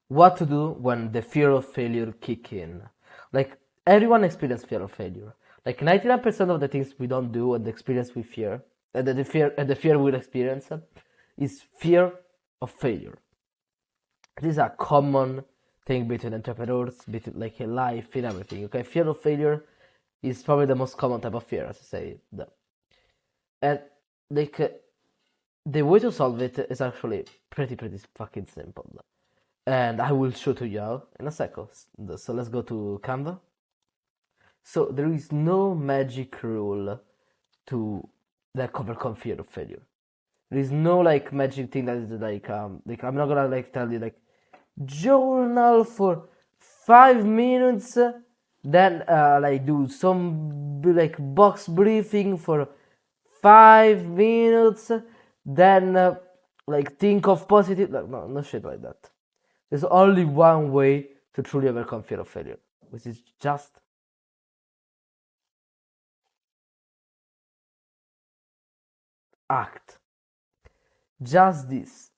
what to do when the fear of failure kick in. Like everyone experiences fear of failure. Like 99% of the things we don't do and the experience we fear, and the fear we'll experience is fear of failure. This is a common thing between entrepreneurs, between like in life, in everything. Okay, fear of failure is probably the most common type of fear, as I say. And like the way to solve it is actually pretty fucking simple. And I will show to you in a second. So let's go to Canva. So there is no magic rule to like overcome fear of failure. There is no like magic thing that is like I'm not gonna like tell you like journal for 5 minutes, then like do some like box briefing for 5 minutes, then like think of positive. Like, no shit like that. There's only one way to truly overcome fear of failure, which is just act. Just this.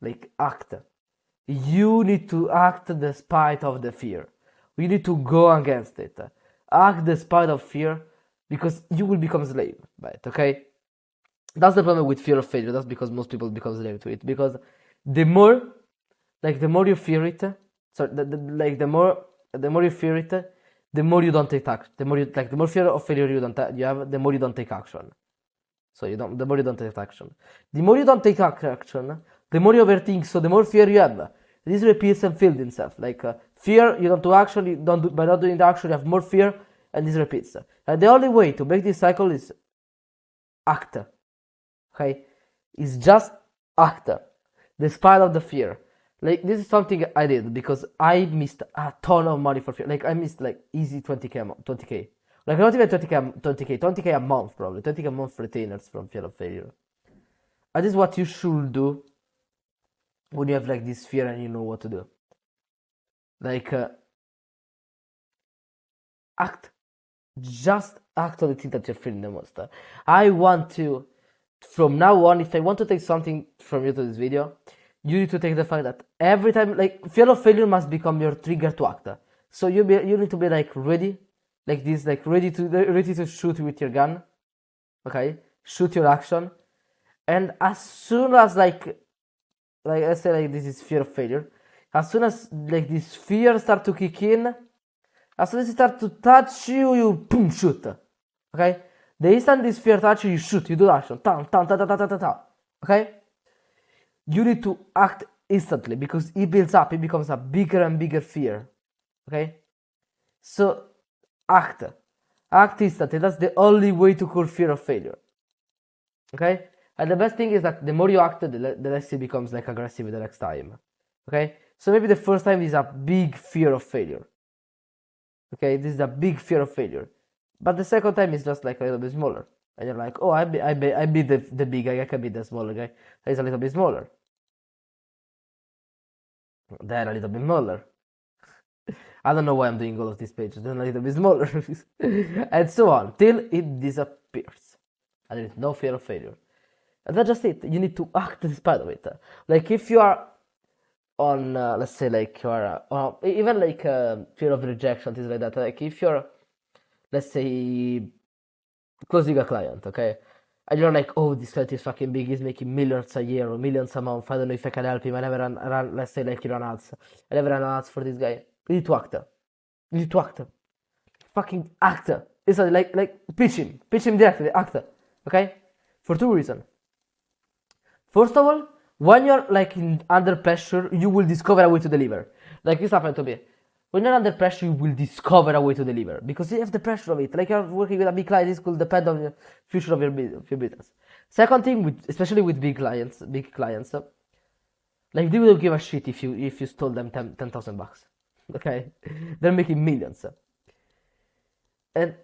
Like act. You need to act despite of the fear. You need to go against it. Act despite of fear because you will become slave by it, okay? That's the problem with fear of failure. That's because most people become slave to it. Because the more you fear it, so the more you fear it, the more you don't take action. The more fear of failure you have, the more you don't take action. So the more you don't take action. The more you don't take action, the more you overthink, so the more fear you have. This repeats and fills itself. Like fear, you don't do action, by not doing the action, you have more fear, and this repeats. And the only way to break this cycle is act. Okay? It's just act. Despite of the fear. Like this is something I did because I missed a ton of money for fear. Like I missed like easy 20k. Like not even 20k a month probably. 20k a month retainers from fear of failure. And this is what you should do when you have like this fear and you know what to do. Like act. Just act on the thing that you're feeling the most. I want to, from now on, if I want to take something from you to this video, you need to take the fact that every time, like fear of failure must become your trigger to act. So you need to be like ready, like this, like ready to shoot with your gun. Okay, shoot your action, and as soon as like I say like this is fear of failure. As soon as like this fear start to kick in, as soon as it start to touch you, you boom shoot. Okay, the instant this fear touch you, you shoot. You do action. Okay. You need to act instantly because it builds up. It becomes a bigger and bigger fear. Okay? So, act. Act instantly. That's the only way to cure fear of failure. Okay? And the best thing is that the more you act, the less it becomes like aggressive the next time. Okay? So maybe the first time is a big fear of failure. Okay? This is a big fear of failure. But the second time is just like a little bit smaller. And you're like, oh, I beat the big guy, I can beat the smaller guy. He's a little bit smaller. Then a little bit smaller. I don't know why I'm doing all of these pages. Then a little bit smaller. And so on, till it disappears. And there is no fear of failure. And that's just it. You need to act despite of it. Like if you are on, let's say like you are, even like fear of rejection, things like that. Like if you're, let's say, closing a client, okay? And you're like, oh, this client is fucking big, he's making millions a year or millions a month, I don't know if I can help him, I never run let's say like you run ads. I never run ads for this guy. You need to act. You need to act. Fucking act. It's like pitch him directly, act. Okay? For two reasons. First of all, when you're like under pressure, you will discover a way to deliver. Like this happened to me. When you're under pressure, you will discover a way to deliver because you have the pressure of it. Like you're working with a big client, this could depend on the future of your business. Second thing, especially with big clients, like they will give a shit if you stole them $10,000. Okay, they're making millions. And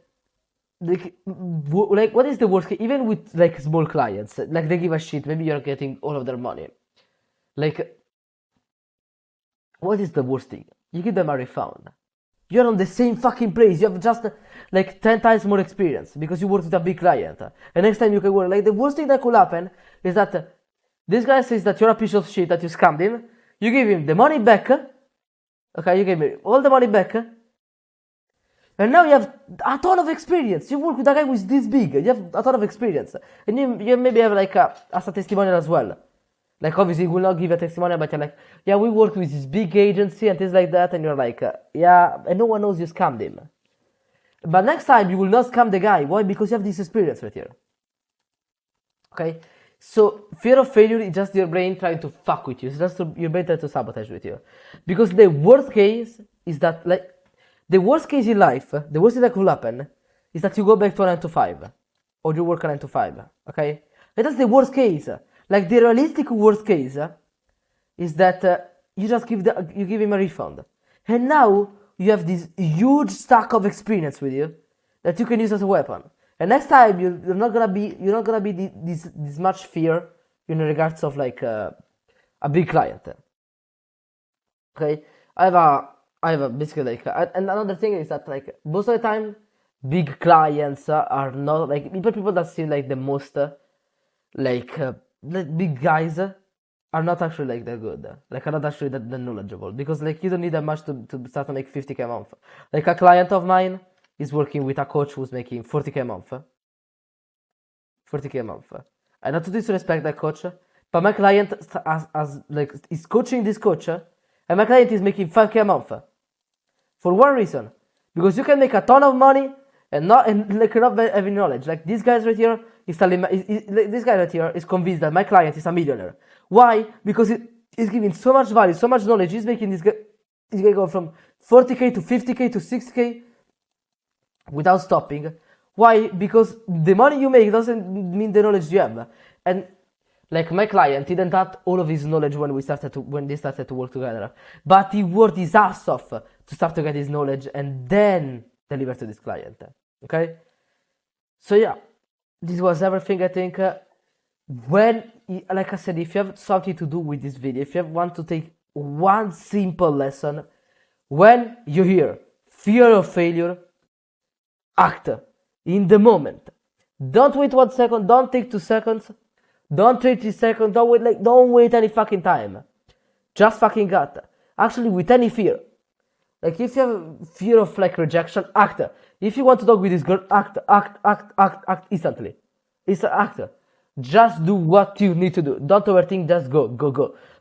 like what is the worst case? Even with like small clients, like they give a shit. Maybe you're getting all of their money. Like, what is the worst thing? You give them a refund. You're on the same fucking place. You have just like 10 times more experience because you work with a big client. And next time you can work. Like the worst thing that could happen is that this guy says that you're a piece of shit, that you scammed him. You give him the money back. Okay, you gave me all the money back. And now you have a ton of experience. You work with a guy who is this big. You have a ton of experience. And you maybe have like as a testimonial as well. Like obviously you will not give a testimonial, but you're like, yeah, we work with this big agency and things like that. And you're like, yeah, and no one knows you scammed him. But next time you will not scam the guy. Why? Because you have this experience right here. Okay? So fear of failure is just your brain trying to fuck with you. It's just your brain trying to sabotage with you. Because the worst case is that, like, the worst case in life, the worst thing that could happen is that you go back to a 9 to 5. Or you work a 9 to 5. Okay? And that's the worst case. Like, the realistic worst case is that you just give him a refund. And now you have this huge stack of experience with you that you can use as a weapon. And next time you're not gonna be this much fear in regards of like a big client. Okay, I have a basically like, and another thing is that like most of the time, big clients are not like people that seem like the most like big guys are not actually like that good. Like are not actually that knowledgeable, because like you don't need that much to start to make 50k a month. Like a client of mine is working with a coach who's making 40k a month. 40k a month. And not to disrespect that coach, but my client as like is coaching this coach, and my client is making 5k a month. For one reason, because you can make a ton of money and not having knowledge. Like this guy right here is telling this guy right here is convinced that my client is a millionaire. Why? Because he's giving so much value, so much knowledge. He's making this guy go from 40k to 50k to 60k without stopping. Why? Because the money you make doesn't mean the knowledge you have. And like my client didn't have all of his knowledge when they started to work together, but he worked his ass off to start to get his knowledge and then deliver to this client. Okay? So yeah, this was everything I think. Like I said, if you have something to do with this video, if you want to take one simple lesson, when you hear fear of failure, act in the moment. Don't wait 1 second, don't take 2 seconds, don't wait 3 seconds, don't wait any fucking time. Just fucking gut. Actually, with any fear. Like if you have fear of like rejection, act. If you want to talk with this girl, act instantly. It's an act. Just do what you need to do. Don't overthink, just go.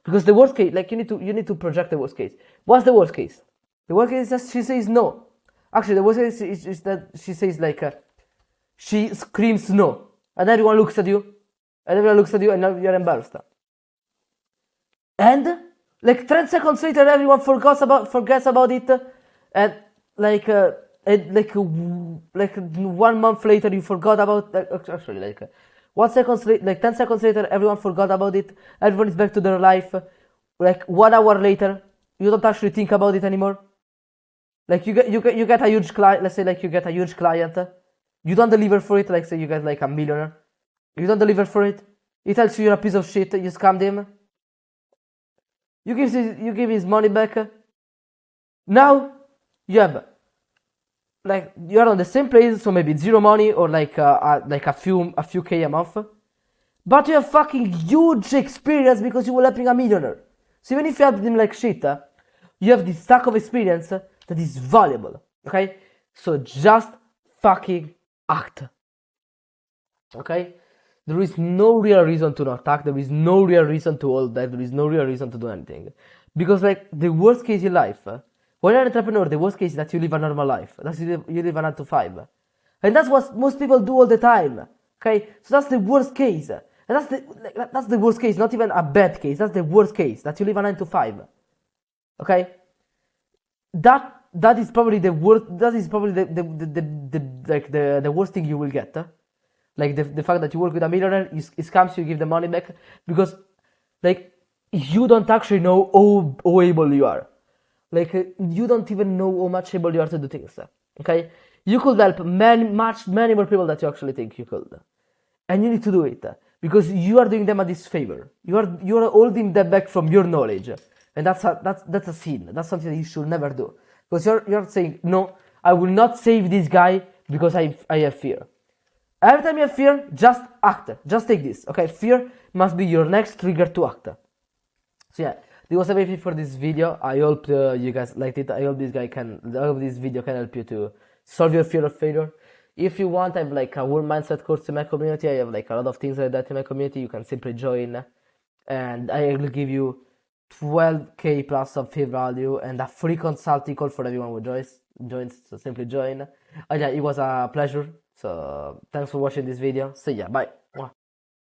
Because the worst case, like you need to project the worst case. What's the worst case? The worst case is that she says no. Actually, the worst case is that she says like, she screams no. And everyone looks at you. And now you're embarrassed. And like 10 seconds later, everyone forgets about it. And like 1 month later, you forgot about actually like 1 second later, like 10 seconds later, everyone forgot about it. Everyone is back to their life. Like 1 hour later, you don't actually think about it anymore. Like you get a huge client. Let's say like you get a huge client. You don't deliver for it. Like say you get like a millionaire. You don't deliver for it. He tells you you're a piece of shit. You scammed him. You give his money back. Now you have like you're on the same place, so maybe zero money or like a few K a month, but you have fucking huge experience because you were helping a millionaire. So even if you helped him like shit, you have this stack of experience that is valuable. Okay, so just fucking act. Okay. There is no real reason to not act. There is no real reason to hold that. There is no real reason to do anything. Because like the worst case in life, when you're an entrepreneur, the worst case is that you live a normal life. You live a 9 to 5. And that's what most people do all the time. Okay? So that's the worst case. And that's the worst case, not even a bad case. That's the worst case, that you live a 9 to 5. Okay? That is probably the worst. That is probably the worst thing you will get. Like the fact that you work with a millionaire, he scams you, give the money back, because like you don't actually know how able you are. Like you don't even know how much able you are to do things. Okay, you could help many more people that you actually think you could, and you need to do it because you are doing them a disfavor. You are holding them back from your knowledge, and that's a sin. That's something that you should never do, because you're saying no. I will not save this guy because I have fear. Every time you have fear, just act. Just take this, okay? Fear must be your next trigger to act. So yeah, this was everything for this video. I hope you guys liked it. I hope this video can help you to solve your fear of failure. If you want, I have like a whole mindset course in my community. I have like a lot of things like that in my community. You can simply join, and I will give you 12k plus of fee value and a free consulting call for everyone who joins. So simply join. Yeah, it was a pleasure. So thanks for watching this video. See ya. Bye.